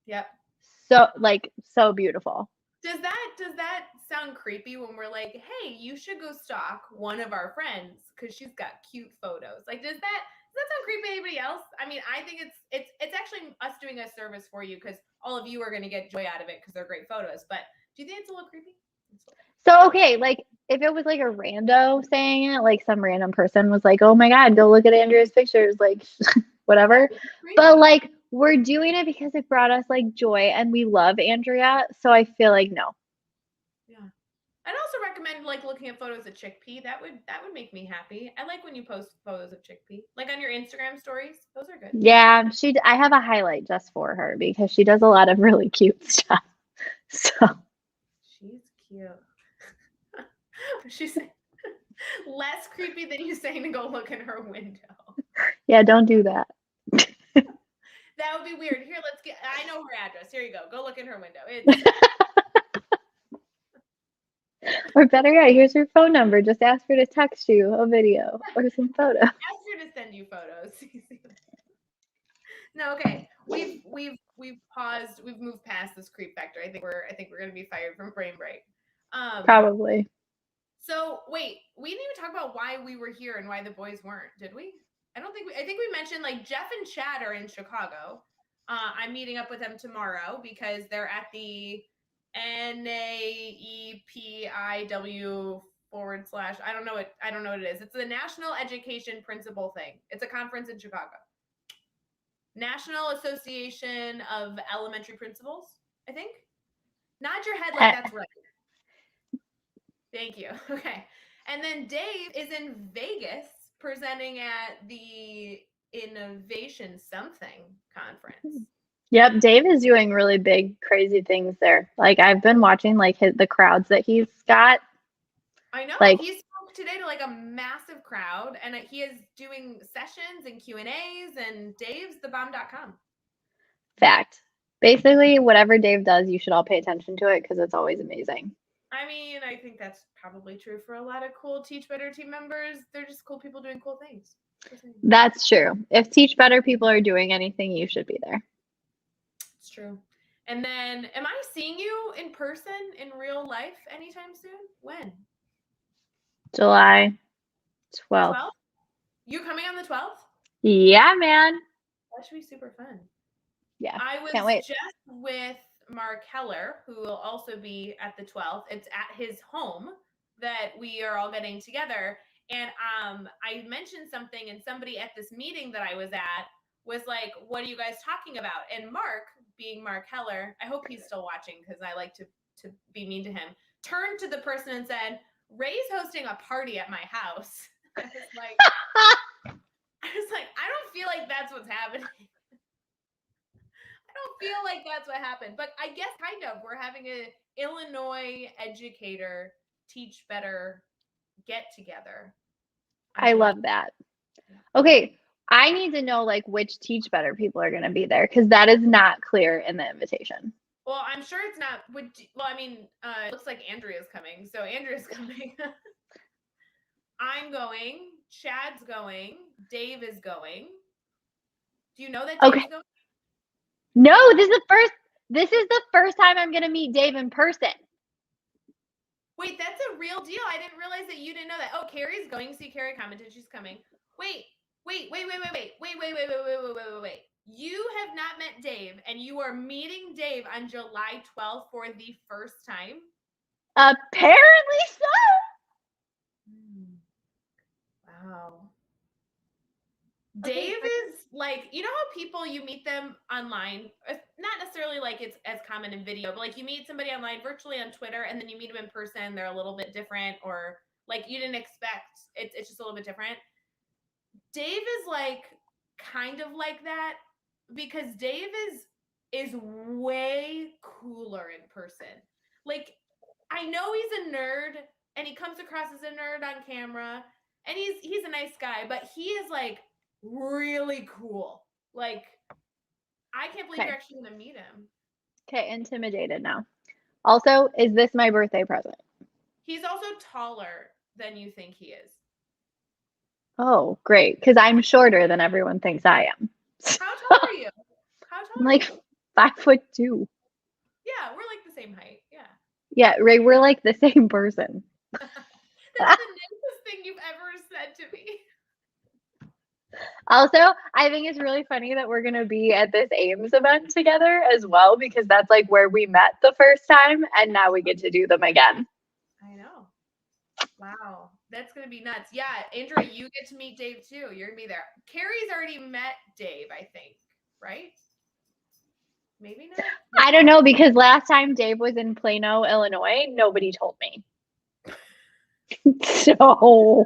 Yep. So beautiful. Does that sound creepy when we're like, hey, you should go stalk one of our friends because she's got cute photos? Like, does that sound creepy to anybody else? I mean, I think it's actually us doing a service for you because all of you are going to get joy out of it because they're great photos. But do you think it's a little creepy? So, okay, like if it was like a rando saying it, like some random person was like, oh my God, go look at Andrea's pictures, like whatever. But like, we're doing it because it brought us like joy and we love Andrea. So I feel like no. Yeah. I'd also recommend like looking at photos of Chickpea. That would make me happy. I like when you post photos of Chickpea. Like on your Instagram stories. Those are good. Yeah, I have a highlight just for her because she does a lot of really cute stuff. So she's cute. She's less creepy than you saying to go look in her window. Yeah, don't do that. That would be weird. Here, I know her address. Here you go. Go look in her window. Or better yet, here's her phone number. Just ask her to text you a video or some photos. Ask her to send you photos. No, okay. We've paused. We've moved past this creep factor. I think we're gonna be fired from Brain Break. Probably. So wait, we didn't even talk about why we were here and why the boys weren't, did we? I think we mentioned like Jeff and Chad are in Chicago. I'm meeting up with them tomorrow because they're at the NAEPIW / I don't know what it is. It's the National Education Principal thing. It's a conference in Chicago. National Association of Elementary Principals, I think. Nod your head like that's right. Thank you. Okay. And then Dave is in Vegas presenting at the Innovation Something conference. Yep, Dave is doing really big, crazy things there. Like I've been watching like the crowds that he's got. I know. Like, he spoke today to like a massive crowd, and he is doing sessions and Q&As, and Dave's thebomb.com. Fact. Basically, whatever Dave does, you should all pay attention to it because it's always amazing. I mean, I think that's probably true for a lot of cool Teach Better team members. They're just cool people doing cool things. That's true. If Teach Better people are doing anything, you should be there. It's true. And then, am I seeing you in person in real life anytime soon? When? July 12th. 12th? You coming on the 12th? Yeah, man. That should be super fun. Yeah. I was can't wait. just with Mark Heller, who will also be at the 12th. It's at his home that we are all getting together. And I mentioned something, and somebody at this meeting that I was at was like, what are you guys talking about? And Mark, being Mark Heller, I hope he's still watching because I like to be mean to him, turned to the person and said, Ray's hosting a party at my house. I was like, I don't feel like that's what's happening. I don't feel like that's what happened, but I guess kind of. We're having a Illinois educator teach better get together. I love that. Okay, I need to know like which Teach Better people are going to be there because that is not clear in the invitation. Well, I'm sure it's not. Well, I mean, it looks like Andrea's coming, so Andrea's coming. I'm going. Chad's going. Dave is going. Do you know that Dave's going? No, this is the first time I'm going to meet Dave in person. Wait, that's a real deal. I didn't realize that you didn't know that. Oh, Carrie's going. See, Carrie commented she's coming. Wait. You have not met Dave, and you are meeting Dave on July 12th for the first time? Apparently so. Wow. Dave is like, you know how people, you meet them online, not necessarily like it's as common in video, but like you meet somebody online virtually on Twitter and then you meet them in person, they're a little bit different, or like you didn't expect, it's just a little bit different. Dave is like kind of like that because Dave is way cooler in person. Like, I know he's a nerd and he comes across as a nerd on camera and he's a nice guy, but he is like really cool. Like, I can't believe you're actually gonna meet him. Okay, intimidated now. Also, is this my birthday present? He's also taller than you think he is. Oh, great, because I'm shorter than everyone thinks I am. How tall are you? I'm like 5'2". Yeah, we're like the same height. Yeah. Yeah, Ray, we're like the same person. That's the nicest thing you've ever said to me. Also, I think it's really funny that we're going to be at this Ames event together as well, because that's like where we met the first time, and now we get to do them again. I know. Wow. That's going to be nuts. Yeah, Andrea, you get to meet Dave too. You're going to be there. Carrie's already met Dave, I think, right? Maybe not. I don't know, because last time Dave was in Plano, Illinois, nobody told me. So.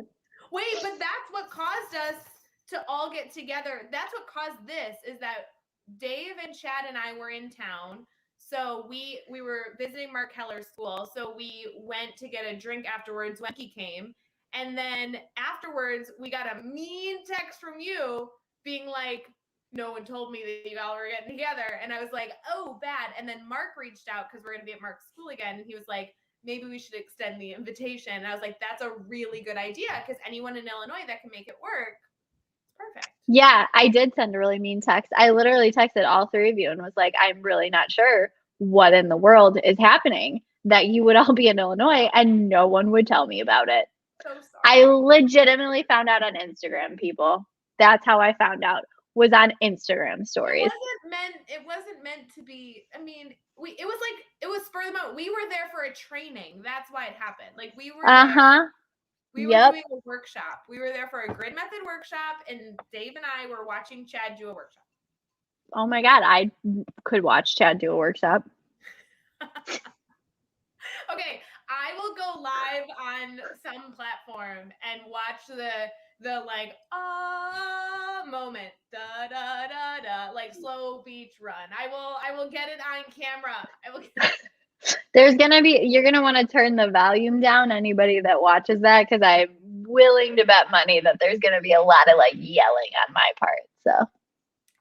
Wait, but that's what caused us to all get together. That's what caused this, is that Dave and Chad and I were in town. So we were visiting Mark Heller's school. So we went to get a drink afterwards when he came. And then afterwards, we got a mean text from you being like, no one told me that you all were getting together. And I was like, oh, bad. And then Mark reached out because we're going to be at Mark's school again. And he was like, maybe we should extend the invitation. And I was like, that's a really good idea because anyone in Illinois that can make it work, perfect. Yeah, I did send a really mean text. I literally texted all three of you and was like, I'm really not sure what in the world is happening that you would all be in Illinois and no one would tell me about it. So sorry. I legitimately found out on Instagram, people. That's how I found out, was on Instagram stories. It wasn't meant to be. I mean, it was spur of the moment. We were there for a training. That's why it happened. Like we were there, we were doing a workshop. We were there for a grid method workshop, and Dave and I were watching Chad do a workshop. Oh my God, I could watch Chad do a workshop. Okay, I will go live on some platform and watch the like moment, da da da da, like slow beach run. I will get it on camera. You're gonna want to turn the volume down, anybody that watches that, because I'm willing to bet money that there's gonna be a lot of like yelling on my part. So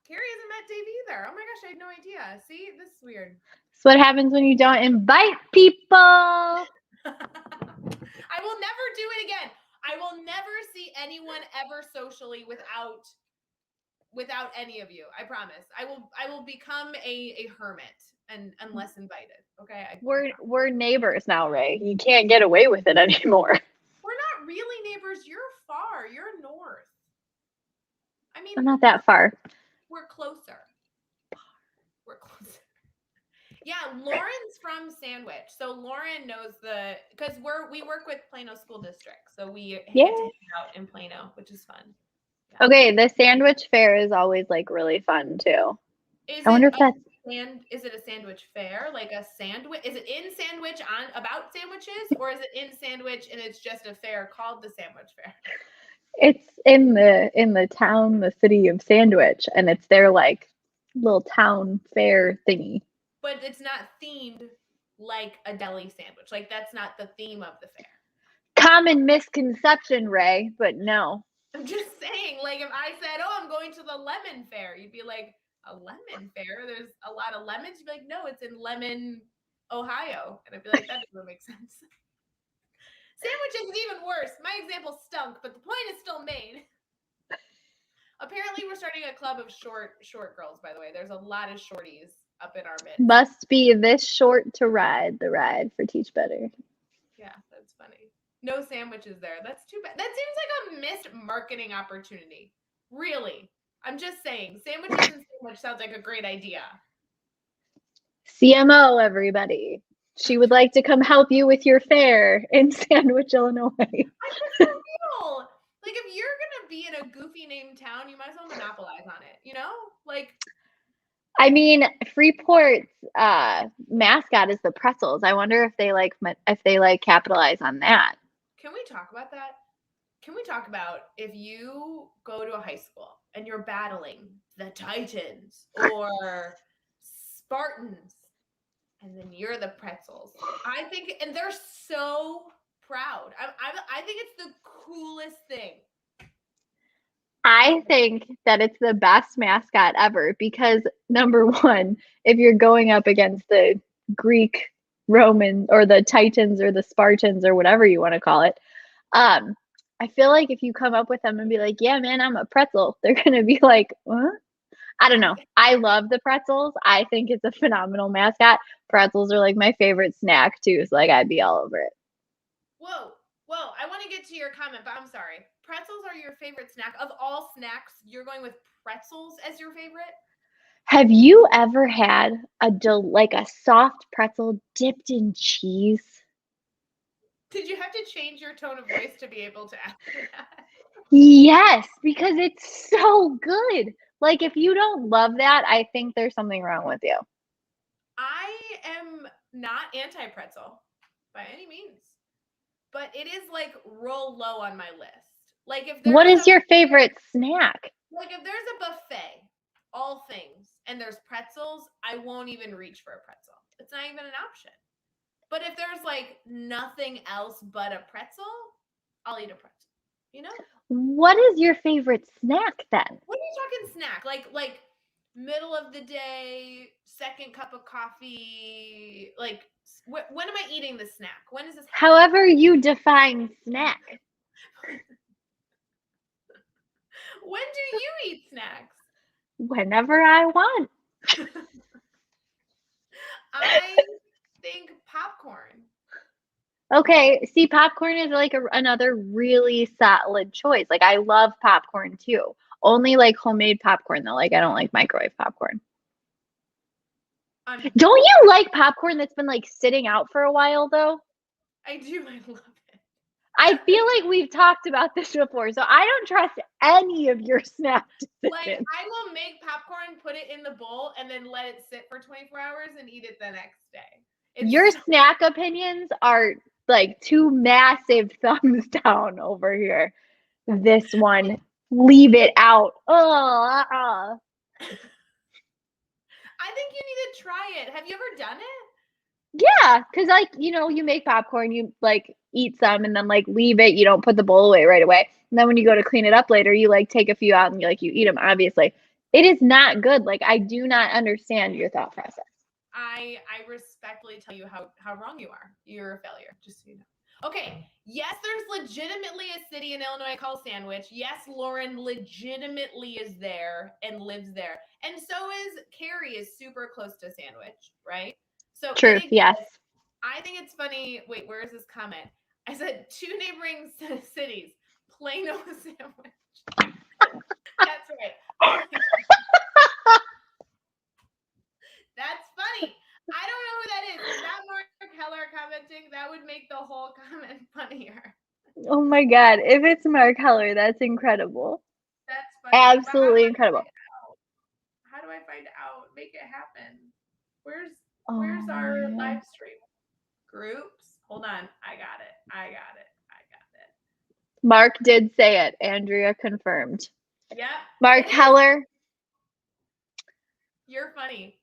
Carrie hasn't met Dave either. Oh my gosh, I had no idea. See, this is weird. It's what happens when you don't invite people. I will never do it again. I will never see anyone ever socially without any of you. I promise. I will become a hermit and unless invited. Okay. We're neighbors now, Ray. You can't get away with it anymore. We're not really neighbors. You're far. You're north. I mean, I'm not that far. We're closer. Yeah, Lauren's from Sandwich. So Lauren knows because we work with Plano School District. So we get to hang out in Plano, which is fun. Yeah. Okay, the Sandwich Fair is always like really fun too. I wonder if that's is it a sandwich fair? Like a sandwich? Is it in sandwich on about sandwiches, or is it in sandwich and it's just a fair called the sandwich fair? It's in the town, the city of Sandwich, and it's their like little town fair thingy. But it's not themed like a deli sandwich. Like that's not the theme of the fair. Common misconception, Ray, but no. I'm just saying, like if I said, "Oh, I'm going to the lemon fair," you'd be like, "A lemon fair? There's a lot of lemons." You'd be like, "No, it's in Lemon, Ohio," and I'd be like, "That doesn't make sense." Sandwiches is even worse. My example stunk, but the point is still made. Apparently, we're starting a club of short girls. By the way, there's a lot of shorties up in our midst. Must be this short to ride the ride for Teach Better. Yeah, that's funny. No sandwiches there. That's too bad. That seems like a missed marketing opportunity. Really. I'm just saying, sandwiches and sandwich sounds like a great idea. CMO, everybody. She would like to come help you with your fair in Sandwich, Illinois. I think for real. Like, if you're going to be in a goofy named town, you might as well monopolize on it, you know? Like, I mean, Freeport's mascot is the pretzels. I wonder if they capitalize on that. Can we talk about that? Can we talk about if you go to a high school and you're battling the Titans or Spartans, and then you're the pretzels? I think, and they're so proud. I think it's the coolest thing. I think that it's the best mascot ever because number one, if you're going up against the Greek, Roman, or the Titans or the Spartans or whatever you want to call it, I feel like if you come up with them and be like, "Yeah, man, I'm a pretzel," they're gonna be like, "What?" I don't know. I love the pretzels. I think it's a phenomenal mascot. Pretzels are like my favorite snack too, so like I'd be all over it. Whoa. I want to get to your comment, but I'm sorry. Pretzels are your favorite snack. Of all snacks, you're going with pretzels as your favorite? Have you ever had a soft pretzel dipped in cheese? Did you have to change your tone of voice to be able to ask me that? Yes, because it's so good. Like if you don't love that, I think there's something wrong with you. I am not anti-pretzel by any means, but it is like roll low on my list. Like if What is your favorite snack? Like if there's a buffet, all things, and there's pretzels, I won't even reach for a pretzel. It's not even an option. But if there's like nothing else but a pretzel, I'll eat a pretzel. You know? What is your favorite snack then? What are you talking snack? Like middle of the day, second cup of coffee. Like when am I eating the snack? When is this happening? However you define snack. When do you eat snacks? Whenever I want. I think popcorn. Okay, see, popcorn is like another really solid choice. Like I love popcorn too. Only like homemade popcorn though. Like I don't like microwave popcorn. Don't you like popcorn that's been like sitting out for a while though? I do. I love it. I feel like we've talked about this before, so I don't trust any of your snack decisions. Like I will make popcorn, put it in the bowl, and then let it sit for 24 hours and eat it the next day. Your snack opinions are like two massive thumbs down over here. This one, leave it out. I think you need to try it. Have you ever done it? Yeah, because like, you make popcorn, you like eat some and then like leave it. You don't put the bowl away right away. And then when you go to clean it up later, you like take a few out and you eat them, obviously. It is not good. Like, I do not understand your thought process. I respectfully tell you how wrong you are. You're a failure, just so you know. Okay, yes, there's legitimately a city in Illinois called Sandwich. Yes, Lauren legitimately is there and lives there. And so is Carrie is super close to Sandwich, right? So Truth, yes. I think it's funny. Wait, where is this comment? I said 2 neighboring cities, Plano, Sandwich. That's right. That's funny. I don't know who that is. Is that Mark Heller commenting? That would make the whole comment funnier. Oh my God. If it's Mark Heller, that's incredible. That's funny. Absolutely incredible. How do I find out? Make it happen. Where's Oh, our man. live stream? Groups. Hold on. I got it. Mark did say it. Andrea confirmed. Yep. Mark Heller. You're funny.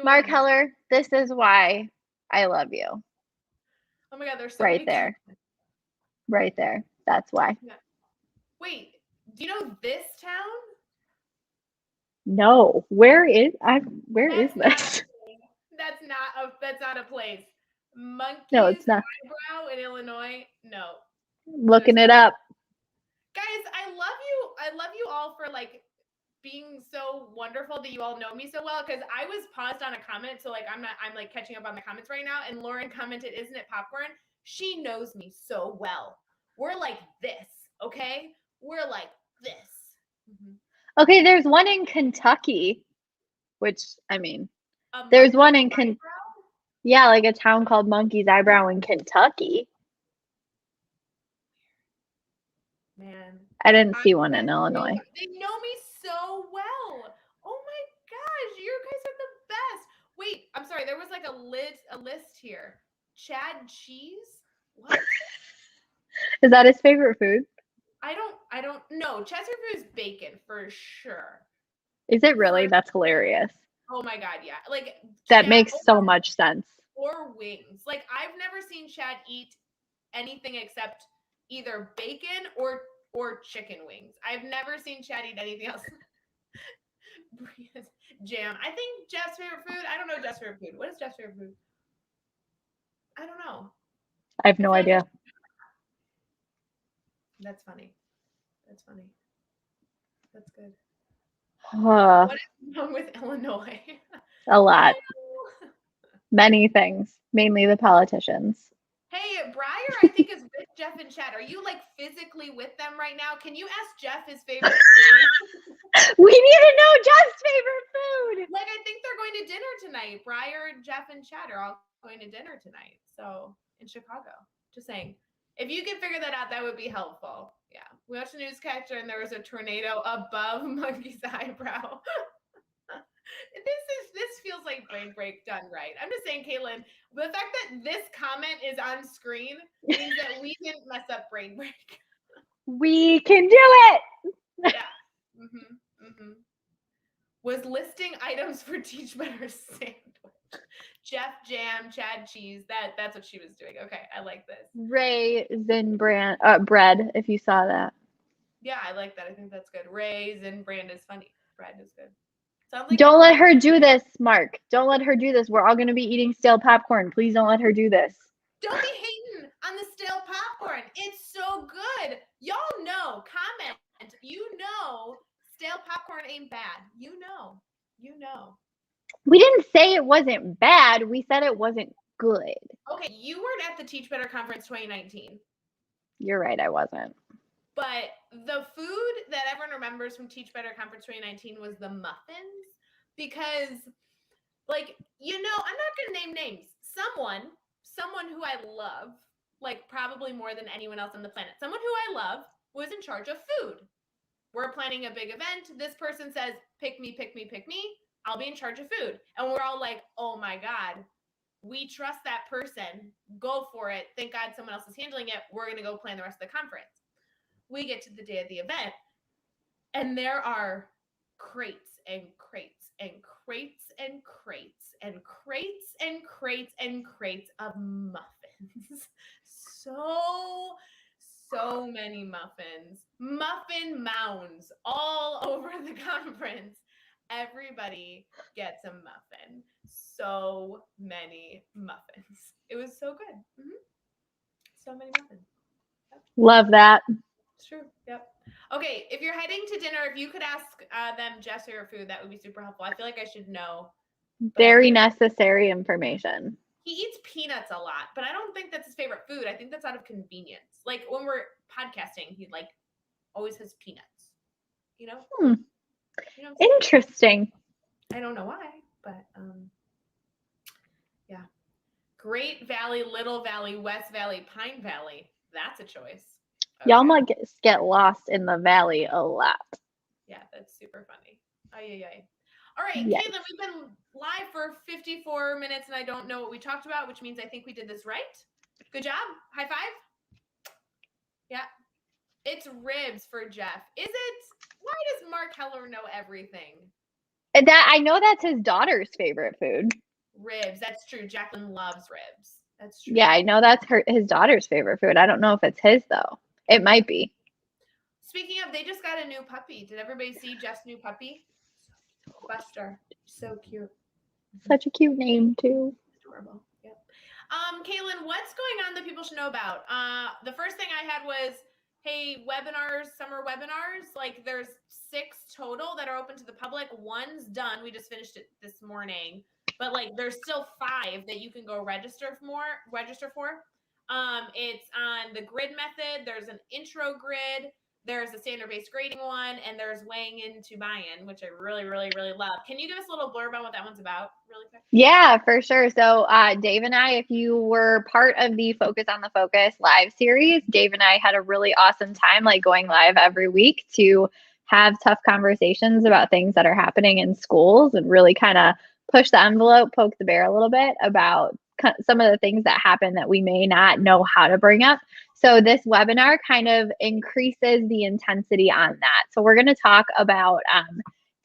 Mark win. Heller, this is why I love you. Oh my God, there's so right many there. Right there. That's why. Yeah. Wait, do you know this town? No. Where is this? That's not a place. Monkeys No, it's not. Eyebrow in Illinois? No. Looking it up. Guys, I love you all for like being so wonderful that you all know me so well, because I was paused on a comment, so like I'm like catching up on the comments right now, and Lauren commented, "Isn't it popcorn?" She knows me so well. We're like this, okay? We're like this. Mm-hmm. Okay, there's one in Kentucky, which I mean, there's one in yeah, like a town called Monkey's Eyebrow in Kentucky. Man, I didn't see one in Illinois. They know me so well. Oh my gosh, you guys are the best. Wait, I'm sorry. There was like a list here. Chad cheese? What? Is that his favorite food? I don't know. Chad's favorite food is bacon for sure. Is it really? That's hilarious. Oh my God, yeah. Like that makes so much sense. Or wings. Like I've never seen Chad eat anything except either bacon or chicken wings. I've never seen Chad eat anything else. Jam. I think Jeff's favorite food. I don't know Jeff's favorite food. What is Jeff's favorite food? I don't know. I have no idea. That's funny. That's funny. That's good. What is wrong with Illinois? A lot. Many things, mainly the politicians. Hey, Breyer, I think is with Jeff and Chad. Are you like physically with them right now? Can you ask Jeff his favorite food? We need to know Jeff's favorite food. Like, I think they're going to dinner tonight. Breyer, Jeff, and Chad are all going to dinner tonight. So in Chicago. Just saying. If you can figure that out, that would be helpful. Yeah. We watched a newscatcher and there was a tornado above Monkey's Eyebrow. This feels like brain break done right. I'm just saying, Katlynn, the fact that this comment is on screen means that we didn't mess up brain break. We can do it. Yeah. Was listing items for Teach Better sandwich. Jeff Jam, Chad Cheese. That's what she was doing. Okay, I like this. Raisin bread, if you saw that. Yeah, I like that. I think that's good. Raisin brand is funny. Bread is good. Like don't let her do this, Mark. Don't let her do this. We're all going to be eating stale popcorn. Please don't let her do this. Don't be hating on the stale popcorn. It's so good. Y'all know. Comment. You know stale popcorn ain't bad. You know. We didn't say it wasn't bad. We said it wasn't good. Okay, you weren't at the Teach Better Conference 2019. You're right, I wasn't. But the food that everyone remembers from Teach Better Conference 2019 was the muffins. Because, like, I'm not going to name names. Someone who I love, like probably more than anyone else on the planet, someone who I love was in charge of food. We're planning a big event. This person says, pick me. I'll be in charge of food. And we're all like, oh my God, we trust that person. Go for it. Thank God someone else is handling it. We're going to go plan the rest of the conference. We get to the day of the event, and there are crates and crates and crates and crates and crates and crates and crates of muffins. So many muffins. Muffin mounds all over the conference. Everybody gets a muffin. So many muffins. It was so good. So many muffins. Yep. Love that. It's true. Yep. Okay, if you're heading to dinner, if you could ask them Jeff's favorite food, that would be super helpful. I feel like I should know. Very necessary information. He eats peanuts a lot, but I don't think that's his favorite food. I think that's out of convenience. Like when we're podcasting, he like always has peanuts. You know? Interesting. I don't know why, but yeah. Great Valley, Little Valley, West Valley, Pine Valley. That's a choice. Okay. Y'all might get lost in the valley a lot. Yeah, that's super funny. Ay. All right, Yes. Katlynn, we've been live for 54 minutes and I don't know what we talked about, which means I think we did this right. Good job. High five. Yeah. It's ribs for Jeff. Is it? Why does Mark Heller know everything? That I know that's his daughter's favorite food. Ribs. That's true. Jacqueline loves ribs. That's true. Yeah, I know that's his daughter's favorite food. I don't know if it's his though. It might be. Speaking of, they just got a new puppy. Did everybody see Jeff's new puppy? Buster. So cute. Such a cute name too. Adorable. Yep. Katlynn, what's going on that people should know about? The first thing I had was, hey, webinars, summer webinars. Like there's 6 total that are open to the public. One's done. We just finished it this morning. But like there's still 5 that you can go register for. It's on the grid method. There's an intro grid. There's a standard-based grading one, and there's weighing into buy-in, which I really, really, really love. Can you give us a little blurb on what that one's about really quick? Yeah, for sure. So Dave and I, if you were part of the Focus on the Focus live series, Dave and I had a really awesome time like going live every week to have tough conversations about things that are happening in schools and really kind of push the envelope, poke the bear a little bit about some of the things that happen that we may not know how to bring up. So this webinar kind of increases the intensity on that. So we're going to talk about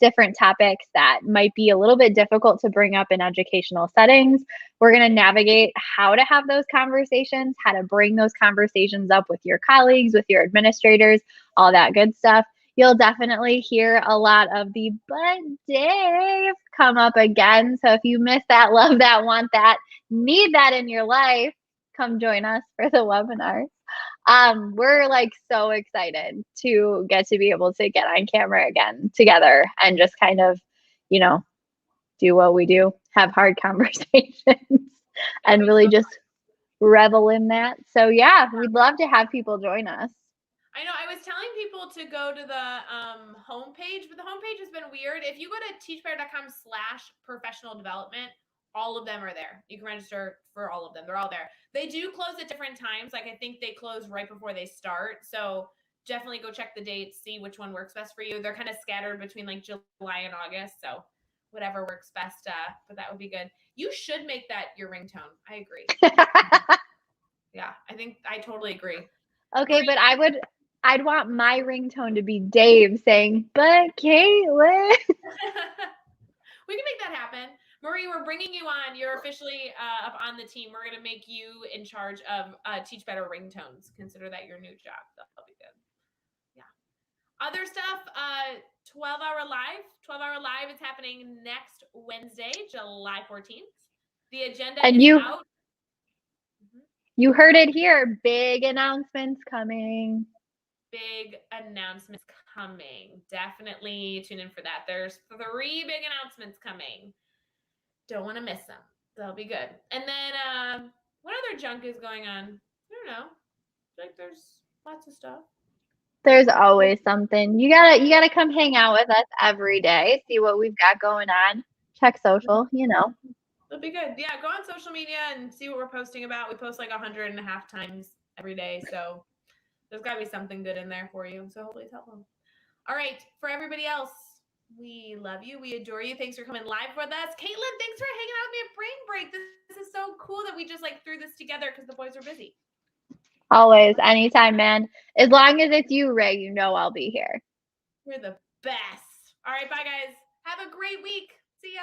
different topics that might be a little bit difficult to bring up in educational settings. We're going to navigate how to have those conversations, how to bring those conversations up with your colleagues, with your administrators, all that good stuff. You'll definitely hear a lot of the "but Dave" come up again. So if you miss that, love that, want that, need that in your life, come join us for the webinar. We're like so excited to get to be able to get on camera again together and just kind of, you know, do what we do, have hard conversations and really just revel in that. So yeah, we'd love to have people join us. I know I was telling people to go to the homepage, but the homepage has been weird. If you go to teachbetter.com/professional development, all of them are there. You can register for all of them. They're all there. They do close at different times. Like I think they close right before they start. So definitely go check the dates, see which one works best for you. They're kind of scattered between like July and August. So whatever works best, but that would be good. You should make that your ringtone. I agree. Yeah, I totally agree. Okay, but I'd want my ringtone to be Dave saying, "But Katlynn." We can make that happen. Marie, we're bringing you on. You're officially up on the team. We're going to make you in charge of Teach Better ringtones. Consider that your new job. That'll be good. Yeah. Other stuff, 12-hour live. 12-hour live is happening next Wednesday, July 14th. The agenda is out. You heard it here. Big announcements coming. Big announcements coming. Definitely tune in for that. There's 3 big announcements coming. Don't want to miss them. They'll be good. And then what other junk is going on? I don't know. Like there's lots of stuff. There's always something. You gotta come hang out with us every day, see what we've got going on. Check social, you know. It'll be good. Yeah, go on social media and see what we're posting about. We post like 100.5 times every day. So there's got to be something good in there for you. So hopefully it's helpful. All right. For everybody else, we love you. We adore you. Thanks for coming live with us. Katlynn, thanks for hanging out with me at Brain Break. This is so cool that we just like threw this together because the boys are busy. Always, anytime, man. As long as it's you, Rae, you know I'll be here. You're the best. All right. Bye, guys. Have a great week. See ya.